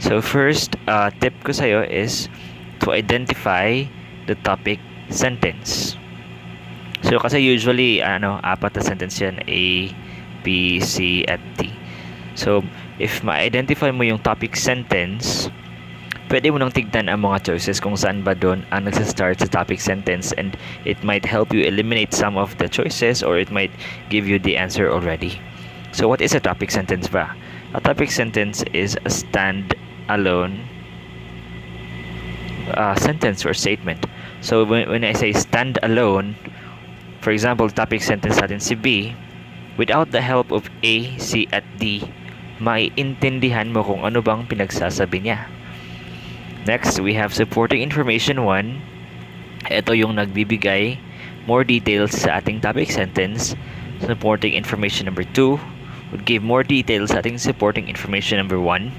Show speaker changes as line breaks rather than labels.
So first, tip ko sa'yo is to identify the topic sentence. So kasi usually apat na sentence yan, A, B, C, at D. So if ma-identify mo yung topic sentence, pwede mo nang tignan ang mga choices kung saan ba doon ang nagsa-start sa topic sentence, and it might help you eliminate some of the choices, or it might give you the answer already. So what is a topic sentence ba? A topic sentence is a stand-alone sentence or statement. So when I say stand-alone, for example, topic sentence natin si B, without the help of A, C, at D, maiintindihan mo kung ano bang pinagsasabi niya. Next, we have supporting information 1. Ito yung nagbibigay more details sa ating topic sentence. Supporting information number 2 would give more details sa ating supporting information number 1.